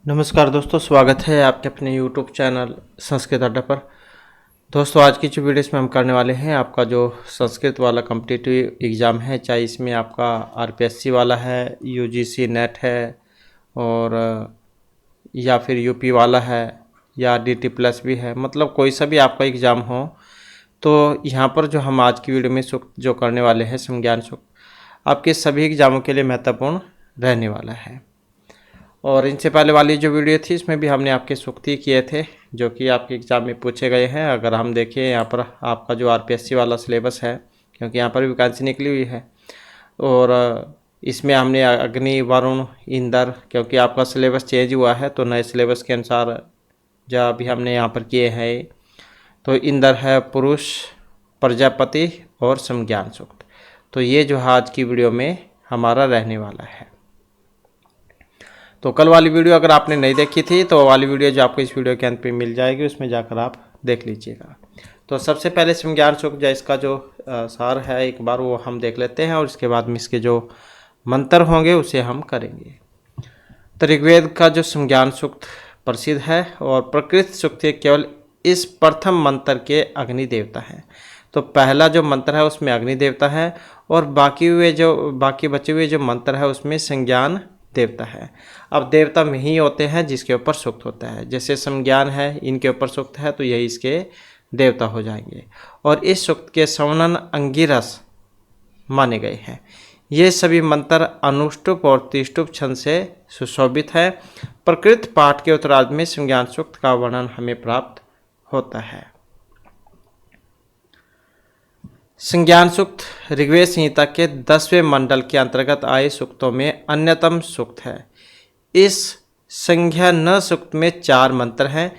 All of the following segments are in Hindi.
नमस्कार दोस्तों, स्वागत है आपके अपने YouTube चैनल संस्कृत अड्डा पर। दोस्तों, आज की जो वीडियो इसमें हम करने वाले हैं, आपका जो संस्कृत वाला कॉम्पिटिटिव एग्ज़ाम है, चाहे इसमें आपका आरपीएससी वाला है, यूजीसी नेट है और या फिर यूपी वाला है या डीटी प्लस भी है, मतलब कोई सा भी आपका एग्ज़ाम हो, तो यहाँ पर जो हम आज की वीडियो में सूक्त जो करने वाले हैं संज्ञान सूक्त, आपके सभी एग्ज़ामों के लिए महत्वपूर्ण रहने वाला है। और इनसे पहले वाली जो वीडियो थी इसमें भी हमने आपके सूक्ति किए थे जो कि आपके एग्ज़ाम में पूछे गए हैं। अगर हम देखें यहाँ पर आपका जो आरपीएससी वाला सिलेबस है, क्योंकि यहाँ पर भी वैकेंसी निकली हुई है, और इसमें हमने अग्नि, वरुण, इंद्र, क्योंकि आपका सिलेबस चेंज हुआ है तो नए सिलेबस के अनुसार जो अभी हमने यहाँ पर किए हैं, तो इंद्र है पुरुष, प्रजापति और संज्ञान सूक्त। तो ये जो आज की वीडियो में हमारा रहने वाला है। तो कल वाली वीडियो अगर आपने नहीं देखी थी तो वाली वीडियो जो आपको इस वीडियो के अंत पे मिल जाएगी, उसमें जाकर आप देख लीजिएगा। तो सबसे पहले संज्ञान सूक्त जो इसका जो सार है एक बार वो हम देख लेते हैं, और इसके बाद में इसके जो मंत्र होंगे उसे हम करेंगे। तो ऋग्वेद का जो संज्ञान सूक्त प्रसिद्ध है और प्रकृत सूक्त केवल इस प्रथम मंत्र के अग्नि देवता है। तो पहला जो मंत्र है उसमें अग्नि देवता है और बाकी बचे हुए जो मंत्र है उसमें संज्ञान देवता है। अब देवता में ही होते हैं जिसके ऊपर सूक्त होता है, जैसे संज्ञान है इनके ऊपर सूक्त है तो यही इसके देवता हो जाएंगे। और इस सूक्त के सवर्णन अंगिरस माने गए हैं। ये सभी मंत्र अनुष्टुप और त्रिष्टुप छंद से सुशोभित है। प्रकृत पाठ के उत्तरार्ध में संज्ञान सूक्त का वर्णन हमें प्राप्त होता है। संज्ञान सूक्त ऋग्वेद संहिता के 10वें मंडल के अंतर्गत आए सूक्तों में अन्यतम सूक्त है। इस संज्ञा न सूक्त में 4 मंत्र हैं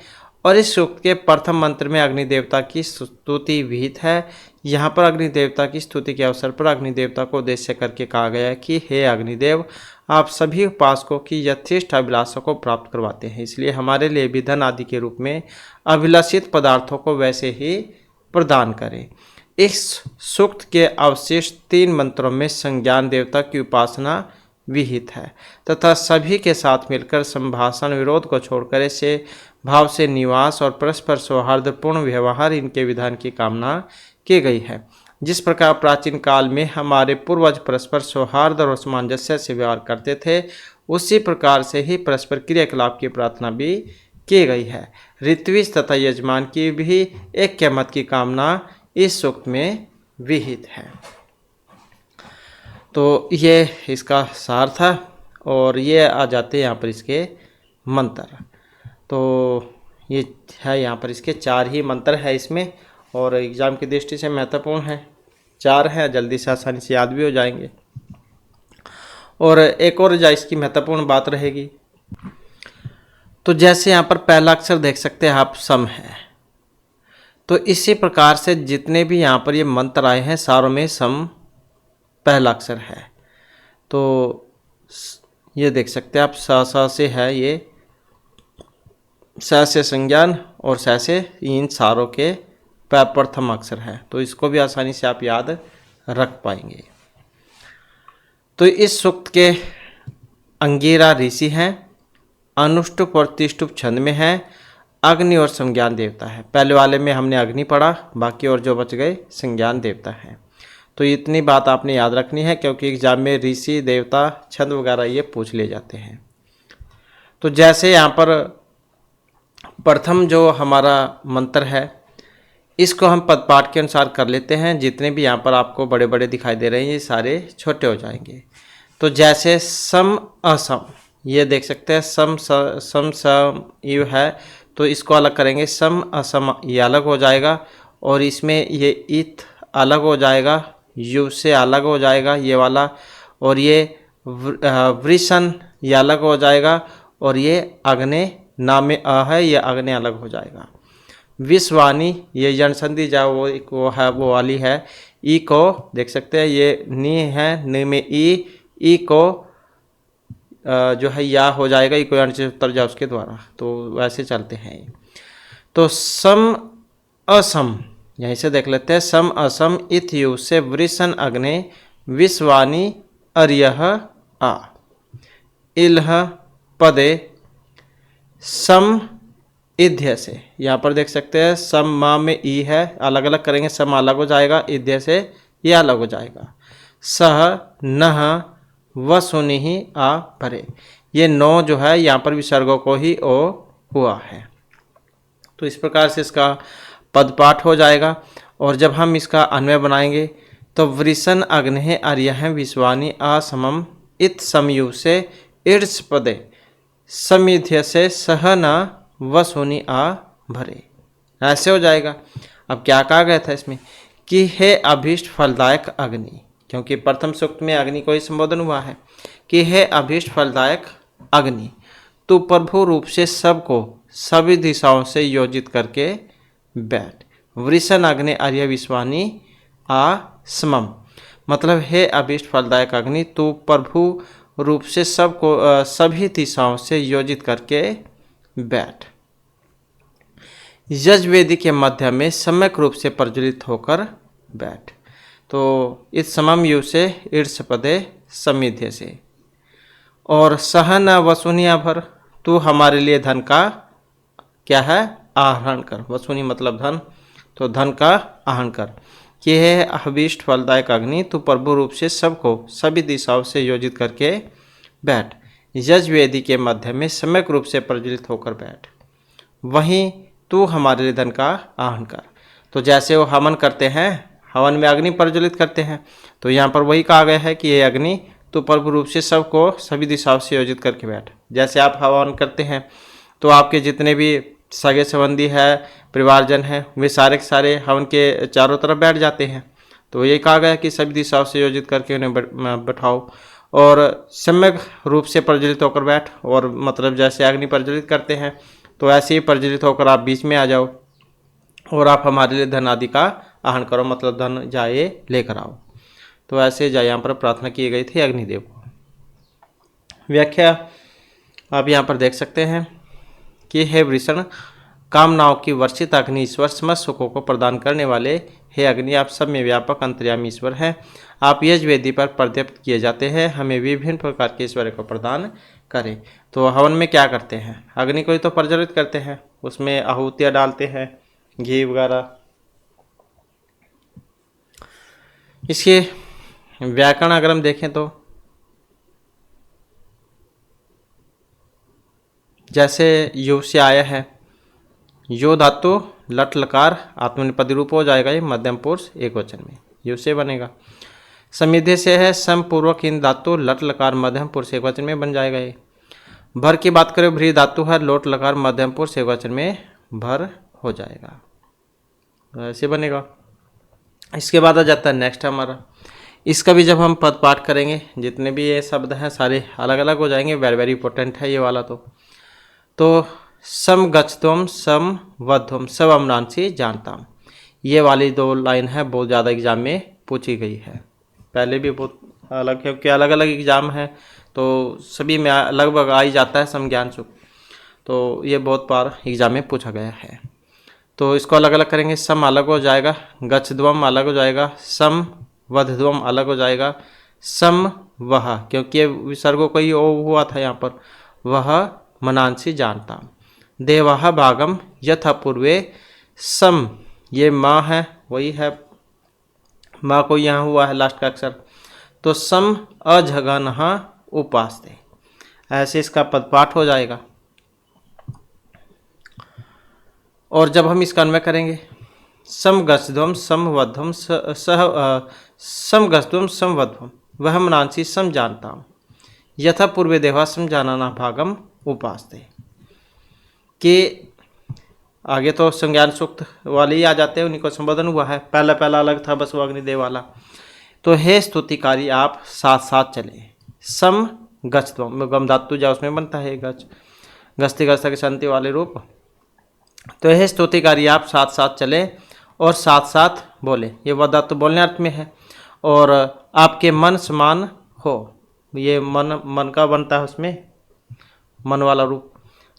और इस सूक्त के प्रथम मंत्र में अग्नि देवता की स्तुति विहित है। यहाँ पर अग्नि देवता की स्तुति के अवसर पर अग्नि देवता को उद्देश्य करके कहा गया है कि हे अग्निदेव, आप सभी उपासकों की यथेष्ट अभिलाषा को प्राप्त करवाते हैं, इसलिए हमारे लिए भी धन आदि के रूप में अभिलाषित पदार्थों को वैसे ही प्रदान करें। इस सूक्त के अवशिष्ट 3 मंत्रों में संज्ञान देवता की उपासना विहित है तथा सभी के साथ मिलकर संभाषण विरोध को छोड़कर ऐसे भाव से निवास और परस्पर सौहार्दपूर्ण व्यवहार इनके विधान की कामना की गई है। जिस प्रकार प्राचीन काल में हमारे पूर्वज परस्पर सौहार्द और सामंजस्य से व्यवहार करते थे, उसी प्रकार से ही परस्पर क्रियाकलाप की प्रार्थना भी की गई है। ऋत्विज तथा यजमान की भी ऐक्य मत की कामना इस सूक्त में विहित है। तो ये इसका सार था और ये आ जाते हैं यहाँ पर इसके मंत्र। तो ये है यहाँ पर इसके 4 ही मंत्र है इसमें, और एग्ज़ाम की दृष्टि से महत्वपूर्ण है। 4 हैं, जल्दी से आसानी से याद भी हो जाएंगे। और एक और इसकी महत्वपूर्ण बात रहेगी, तो जैसे यहाँ पर पहला अक्षर देख सकते हैं आप, सम है, तो इसी प्रकार से जितने भी यहाँ पर ये मंत्र आए हैं सारों में सम पहला अक्षर है। तो ये देख सकते हैं आप, सा से है, ये स से संज्ञान और स से इन सारों के प्रथम अक्षर है, तो इसको भी आसानी से आप याद रख पाएंगे। तो इस सूक्त के अंगिरा ऋषि हैं, अनुष्टुप और त्रिष्टुप छंद में है, अग्नि और संज्ञान देवता है। पहले वाले में हमने अग्नि पढ़ा, बाकी और जो बच गए संज्ञान देवता है। तो इतनी बात आपने याद रखनी है, क्योंकि एग्जाम में ऋषि, देवता, छंद वगैरह ये पूछ ले जाते हैं। तो जैसे यहाँ पर प्रथम जो हमारा मंत्र है इसको हम पदपाठ के अनुसार कर लेते हैं। जितने भी यहाँ पर आपको बड़े बड़े दिखाई दे रहे हैं ये सारे छोटे हो जाएंगे। तो जैसे सम असम, ये देख सकते हैं सम सम यू है, तो इसको अलग करेंगे, सम असम ये अलग हो जाएगा, और इसमें ये इत अलग हो जाएगा, यू से अलग हो जाएगा ये वाला, और ये वृषण ये अलग हो जाएगा, और ये अग्नि नाम में अ है, ये अग्नि अलग हो जाएगा। विश्वानी ये जन संधि जाओ वो है, वो वाली है। ई को देख सकते हैं ये नी है, नी में ई को जो है या हो जाएगा, ई को यानी से उतर जाओ उसके द्वारा, तो वैसे चलते हैं। तो सम असम यहीं से देख लेते हैं, सम असम इत्यु से वृषण अग्नि विश्वानी अर्यः आ इलह पदे सम इध्य से, यहाँ पर देख सकते हैं सम मा में ई है, अलग अलग करेंगे सम अलग हो जाएगा, इध्य से ये अलग हो जाएगा। सह नह वसुनि ही आ भरे, ये नौ जो है यहाँ पर विसर्गों को ही ओ हुआ है। तो इस प्रकार से इसका पदपाठ हो जाएगा। और जब हम इसका अन्वय बनाएंगे तो वृषण अग्नि अर्यः विश्वानि असमम इत समयु से ईर्ष पदे समिध्य से सह न वसुनि आ भरे, ऐसे हो जाएगा। अब क्या कहा गया था इसमें कि हे अभीष्ट फलदायक अग्नि, क्योंकि प्रथम सूक्त में अग्नि को ही संबोधन हुआ है कि हे अभीष्ट फलदायक अग्नि, तू प्रभु रूप से सबको सभी दिशाओं से योजित करके बैठ। वृषण अग्नि अर्य विश्वानी आ समम, मतलब हे अभीष्ट फलदायक अग्नि, तू प्रभु रूप से सबको सभी दिशाओं से योजित करके बैठ। यजुर्वेदी के मध्य में सम्यक रूप से प्रज्वलित होकर बैठ। तो इस समम यु से ईर्ष पदे समिध्य से। और सहन वसुनिया भर, तू हमारे लिए धन का क्या है आहरण कर। वसुनी मतलब धन, तो धन का आहरण कर। कि है अभीष्ट फलदायक अग्नि, तू प्रभु रूप से सबको सभी दिशाओं से योजित करके बैठ। यजुर्वेदी के मध्य में सम्यक रूप से प्रज्वलित होकर बैठ। वहीं तू हमारे लिए धन का आहरण कर। तो जैसे वो हवन करते हैं, हवन में अग्नि प्रज्वलित करते हैं, तो यहाँ पर वही कहा गया है कि ये अग्नि तू प्रभु रूप से सबको सभी दिशाओं से योजित करके बैठ। जैसे आप हवन करते हैं तो आपके जितने भी सगे संबंधी है, परिवारजन हैं, वे सारे के सारे हवन के चारों तरफ बैठ जाते हैं। तो ये कहा गया कि सभी दिशाओं से योजित करके उन्हें बैठाओ और सम्यक रूप से प्रज्वलित होकर बैठ। और मतलब जैसे अग्नि प्रज्वलित करते हैं तो ऐसे ही प्रज्वलित होकर आप बीच में आ जाओ और आप हमारे लिए धन आदि का आहरण करो, मतलब धन जाए लेकर आओ। तो ऐसे यहाँ पर प्रार्थना की गई थी अग्निदेव को। व्याख्या आप यहाँ पर देख सकते हैं कि हे वृषण, कामनाओं की वर्षित अग्नि ईश्वर, समस्त सुखों को प्रदान करने वाले हे अग्नि, आप सब में व्यापक अंतर्यामी ईश्वर हैं। आप यजुर्वेदी पर पर्याप्त किए जाते हैं, हमें विभिन्न प्रकार के ईश्वर को प्रदान करें। तो हवन में क्या करते हैं, अग्नि को ही तो प्रज्वलित करते हैं, उसमें आहुतियाँ डालते हैं, घी वगैरह। इसके व्याकरण अगर हम देखें तो जैसे यु से आया है, यो धातु लट लकार आत्मनिपदी रूप हो जाएगा, ये मध्यम पुरुष एक वचन में यु से बनेगा। समिध्य से है समपूर्वक इन धातु लट लकार मध्यम पुरुष एक वचन में बन जाएगा। ये भर की बात करें, भ्री धातु है, लोट लकार मध्यम पुरुष एक वचन में भर हो जाएगा, ऐसे बनेगा। इसके बाद आ जाता है नेक्स्ट हमारा, इसका भी जब हम पद पाठ करेंगे, जितने भी ये शब्द हैं सारे अलग अलग हो जाएंगे, वेरी वेरी इंपॉर्टेंट है ये वाला। तो सम गच्छत्वम सम वध्वम सब अमरांसी जानताम, ये वाली दो लाइन है, बहुत ज़्यादा एग्जाम में पूछी गई है। पहले भी बहुत अलग, क्योंकि अलग अलग एग्जाम है तो सभी में लगभग आ ही जाता है समज्ञान सुख, तो ये बहुत बार एग्जाम में पूछा गया है। तो इसको अलग अलग करेंगे, सम अलग हो जाएगा, गच्छध्वम अलग हो जाएगा, सम वध्वम अलग हो जाएगा, सम वह, क्योंकि ये विसर्गों को ही ओ हुआ था यहाँ पर, वह मनांसी जानता। देवाह भागम यथा पूर्वे सम, ये माँ है वही है, माँ को यहाँ हुआ है लास्ट का अक्षर, तो सम अजघनः उपास्ते, ऐसे इसका पदपाठ हो जाएगा। और जब हम इसका अन्वय करेंगे, सम गच्छध्वम सम वध्वम सम गच्छध्वम सम वध्वम वह मनांसी सम जानता, यथा पूर्वे देवा सम जानाना भागम उपास्ते। कि आगे तो संज्ञान सूक्त वाले ही आ जाते हैं, उन्हीं को संबोधन हुआ है, पहला अलग था बस वो अग्निदेव वाला। तो हे स्तुतिकारी आप साथ साथ चले, सम गच्छध्वम गम धातु जा उसमें बनता है गच्छ, गस्ती गस्ता के संति वाले रूप। तो हे स्तुतिकारी आप साथ साथ चले और साथ साथ बोले, ये वह धातु बोलने अर्थ में है। और आपके मन समान हो, ये मन का बनता है उसमें मन वाला रूप।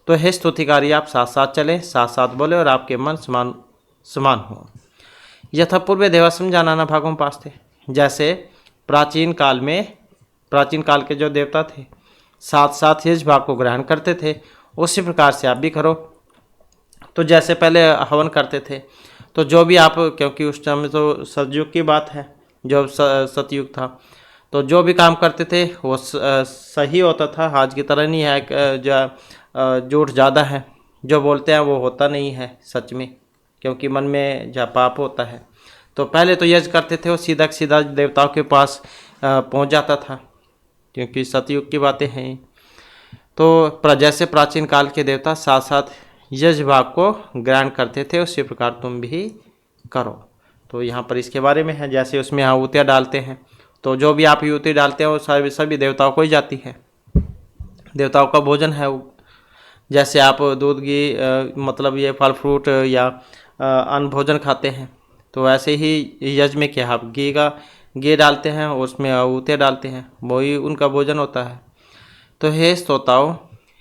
तो हे स्तुतिकारी आप साथ साथ चले, साथ साथ बोले और आपके मन समान हो। यथा पूर्व देवासम जानाना भागों पास थे, जैसे प्राचीन काल के जो देवता थे साथ साथ इस भाग को ग्रहण करते थे उसी प्रकार से आप भी करो। तो जैसे पहले हवन करते थे, तो जो भी आप, क्योंकि उस टाइम में तो सतयुग की बात है, जब सतयुग था, तो जो भी काम करते थे वो सही होता था। आज की तरह नहीं है झूठ ज़्यादा है, जो बोलते हैं वो होता नहीं है सच में, क्योंकि मन में जहाँ पाप होता है। तो पहले तो यज्ञ करते थे वो सीधा सीधा देवताओं के पास पहुँच जाता था, क्योंकि सतयुग की बातें हैं। तो जैसे प्राचीन काल के देवता साथ साथ यज्ञ भाग को ग्रहण करते थे, उसी प्रकार तुम भी करो। तो यहाँ पर इसके बारे में है, जैसे उसमें आहुतियाँ डालते हैं, तो जो भी आप आहुति डालते हैं वो सभी देवताओं को ही जाती है, देवताओं का भोजन है वो। जैसे आप दूध घी मतलब ये फल फ्रूट या अन्न भोजन खाते हैं, तो ऐसे ही यज्ञ में क्या आप घी डालते हैं, उसमें आहुतियाँ डालते हैं, वही उनका भोजन होता है। तो हे श्रोताओं,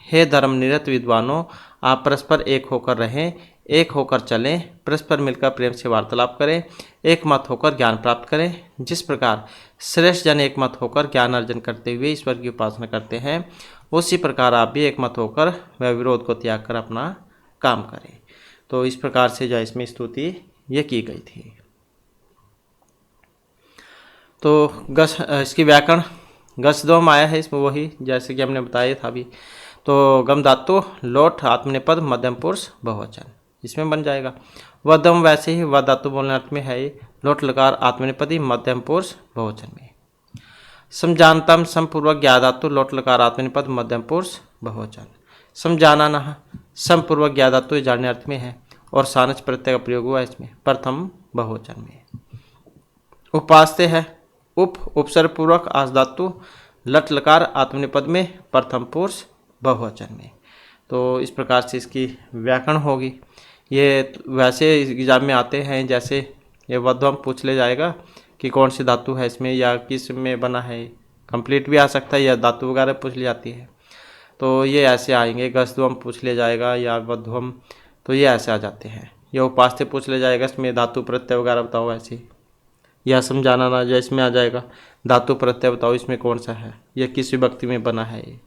हे धर्मनिरत विद्वानों, आप परस्पर एक होकर रहें, एक होकर चलें, परस्पर मिलकर प्रेम से वार्तालाप करें, एक मत होकर ज्ञान प्राप्त करें। जिस प्रकार श्रेष्ठ जन एक मत होकर ज्ञान अर्जन करते हुए ईश्वर की उपासना करते हैं, उसी प्रकार आप भी एक मत होकर वह विरोध को त्याग कर अपना काम करें। तो इस प्रकार से जो इसमें स्तुति ये की गई थी। तो इसकी व्याकरण गसदोम आया है इसमें, वही जैसे कि हमने बताया था अभी। तो गम धातु लोट आत्मनेपद मध्यम पुरुष बहुवचन इसमें बन जाएगा। वदम वैसे ही व धातु बोलने अर्थ में है, लोट लकार आत्मनेपदी मध्यम पुरुष बहुवचन में। समजानतम समपूर्वक ज्ञा धातु लोट लकार आत्मनेपद मध्यम पुरुष बहुवचन। समझाना न समपूर्वक ज्ञा धातु जानने अर्थ में है, और सानच प्रत्यय का प्रयोग हुआ इसमें प्रथम बहुवचन में। उपास्ते है उपसर्ग पूर्वक आस धातु लट लकार आत्मनिपद में प्रथम पुरुष बहुवचन में। तो इस प्रकार से इसकी व्याकरण होगी। ये वैसे एग्जाम में आते हैं, जैसे ये वध्वम पूछ ले जाएगा कि कौन सी धातु है इसमें या किस में बना है, कंप्लीट भी आ सकता है या धातु वगैरह पूछ ली जाती है। तो ये ऐसे आएंगे, गसध्वम पूछ लिया जाएगा या वध्वम, तो ये ऐसे आ जाते हैं। ये उपास्ते पूछ ले जाएगा, इसमें धातु प्रत्यय वगैरह बताओ ऐसे, या समझाना ना जो इसमें आ जाएगा धातु प्रत्यय बताओ इसमें कौन सा है, यह किस विभक्ति में बना है ये।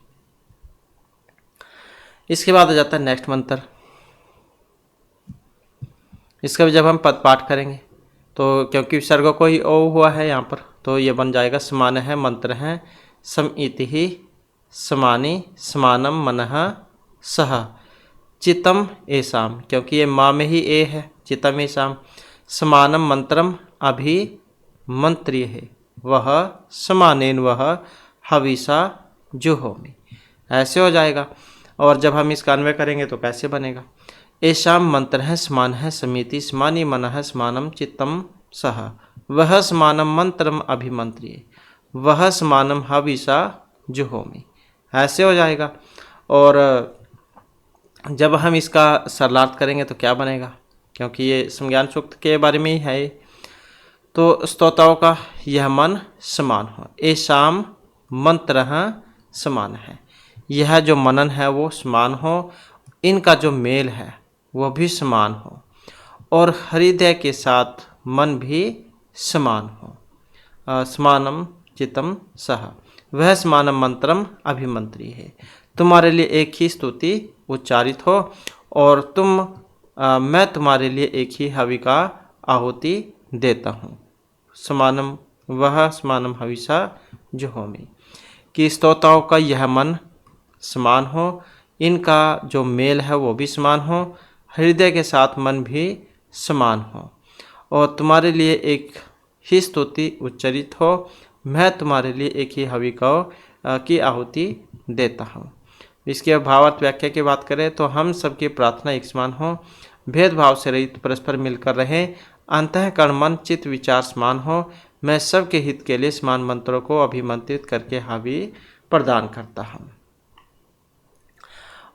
इसके बाद आ जाता है नेक्स्ट मंत्र। इसका भी जब हम पद पाठ करेंगे, तो क्योंकि विसर्ग को ही ओ हुआ है यहाँ पर, तो ये बन जाएगा समान है मंत्र है समिति ही समानी समानम मनः सह चितम एसाम, क्योंकि ये माँ में ही ए है, चितम एसाम। समानम मंत्रम अभी मंत्रिय है, वह समानेन वह हविषा जुहोमि, ऐसे हो जाएगा। और जब हम इसका अन्वय करेंगे तो कैसे बनेगा, ऐशाम मंत्र है समान है समिति समानी मन है समानम चित्तम सह, वह समानम मंत्रम अभिमंत्रिय, वह समानम हविषा जुहोमि, ऐसे हो जाएगा। और जब हम इसका सरलार्थ करेंगे तो क्या बनेगा, क्योंकि ये संज्ञान सूक्त के बारे में ही है, तो स्तोताओं का यह मन समान हो, ऐशाम मंत्र समान है, यह जो मनन है वो समान हो, इनका जो मेल है वो भी समान हो, और हृदय के साथ मन भी समान हो। समानम चितम सह, वह समानम मंत्रम अभिमंत्री है, तुम्हारे लिए एक ही स्तुति उच्चारित हो, और मैं तुम्हारे लिए एक ही हवि का आहुति देता हूँ। समानम वह समानम हविषा जुहोमि, कि स्तोताओं का यह मन समान हो, इनका जो मेल है वो भी समान हो, हृदय के साथ मन भी समान हो, और तुम्हारे लिए एक ही स्तुति उच्चारित हो, मैं तुम्हारे लिए एक ही हवि की आहुति देता हूँ। इसके भावार्थ व्याख्या की बात करें तो हम सबकी प्रार्थना एक समान हो, भेदभाव से रहित परस्पर मिलकर रहें, अंतःकरण मन चित्त विचार समान हो, मैं सबके हित के लिए समान मंत्रों को अभिमंत्रित करके हवि प्रदान करता हूँ।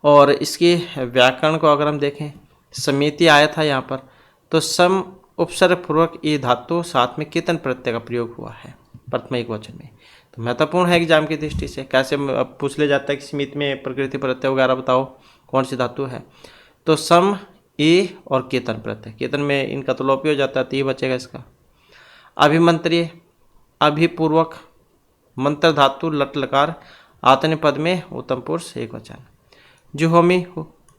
और इसकी व्याकरण को अगर हम देखें, समिति आया था यहाँ पर, तो सम उपसर्ग पूर्वक ई धातु साथ में कितन प्रत्यय का प्रयोग हुआ है प्रथम एक वचन में। तो महत्वपूर्ण है एग्जाम की दृष्टि से, कैसे पूछ ले जाता है कि समिति में प्रकृति प्रत्यय वगैरह बताओ कौन सी धातु है, तो सम ई और केतन प्रत्यय, केतन में इनका तो लोप हो जाता है, तो ये बचेगा इसका। अभिमंत्रीय अभिपूर्वक मंत्र धातु लट लकार आत्मनेपद में उत्तम पुरुष एक वचन। जुहोमी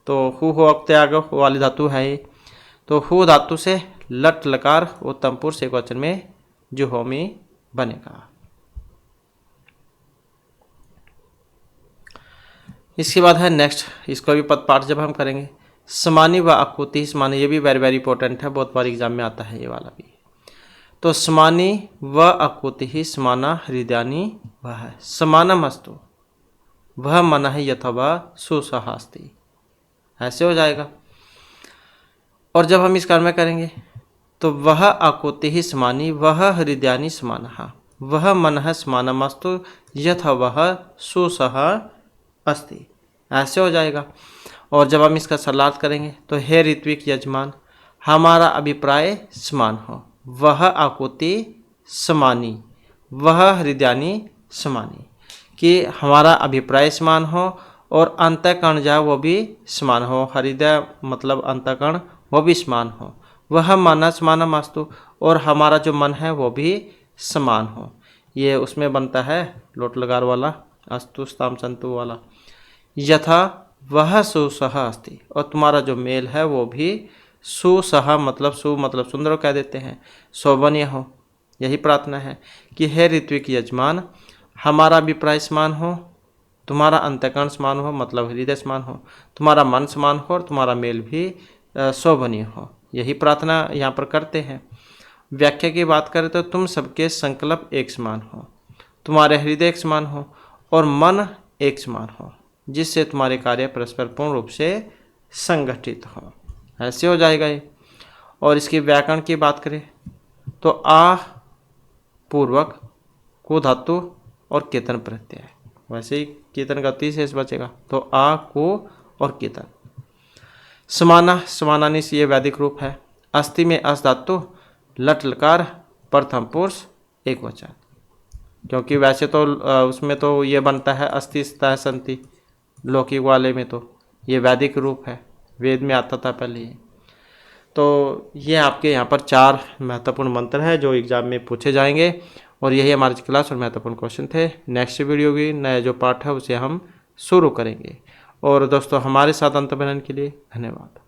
तो हु अक्त्याग वाली धातु है ये। तो हु धातु से लट लकार उत्तम पुरुष एकवचन में जुहोमी बनेगा। इसके बाद है नेक्स्ट, इसको भी पद पाठ जब हम करेंगे, समानी व आकृति समानी, ये भी वेरी वेरी इंपॉर्टेंट है, बहुत बार एग्जाम में आता है ये वाला भी। तो समानी व आकृति समाना हृदयानी वह समानम अस्तु वह मन है यथा वह सुसहास्ति, ऐसे हो जाएगा। और जब हम इस कर्म में करेंगे तो वह आकृति समानी वह हृदयानी समाना वह मन है समानम अस्तु यथा वह सुसह अस्ति, ऐसे हो जाएगा। और जब हम इसका सरलार्थ करेंगे तो हे ऋत्विक यजमान हमारा अभिप्राय समान हो, वह आकृति समानी वह हृदयानी समानी, कि हमारा अभिप्राय समान हो और अंतःकरण जो है वो भी समान हो, हृदय मतलब अंतःकरण वो भी समान हो, वह मन समानम अस्तु और हमारा जो मन है वो भी समान हो। ये उसमें बनता है लोट लकार वाला अस्तु स्ताम संतु वाला, यथा वह सुसह अस्ति और तुम्हारा जो मेल है वो भी सुसह मतलब सु मतलब सुंदर कह देते हैं, शोभनीय हो। यही प्रार्थना है कि हे ऋत्विक यजमान हमारा अभिप्राय समान हो, तुम्हारा अंतःकरण समान हो मतलब हृदय समान हो, तुम्हारा मन समान हो और तुम्हारा मेल भी शोभनीय हो। यही प्रार्थना यहाँ पर करते हैं। व्याख्या की बात करें तो तुम सबके संकल्प एक समान हो, तुम्हारे हृदय एक समान हो और मन एक समान हो, जिससे तुम्हारे कार्य परस्पर पूर्ण रूप से संगठित हो, ऐसे हो जाएगा ये। और इसकी व्याकरण की बात करें तो आ पूर्वक को धातु और केतन प्रत्यय, वैसे ही केतन का 30 शेष बचेगा तो आ को और केतन। समाना समानानी से ये वैदिक रूप है। अस्ति में अस धातु लट लकार प्रथम पुरुष एक वचन, क्योंकि वैसे तो उसमें तो ये बनता है अस्ति स्तः संति, लौकिक वाले में तो ये वैदिक रूप है, वेद में आता था पहले ये। तो ये आपके यहाँ पर 4 महत्वपूर्ण मंत्र हैं जो एग्जाम में पूछे जाएंगे और यही हमारी क्लास और महत्वपूर्ण क्वेश्चन थे। नेक्स्ट वीडियो की नया जो पार्ट है उसे हम शुरू करेंगे। और दोस्तों हमारे साथ अंत बनाने के लिए धन्यवाद।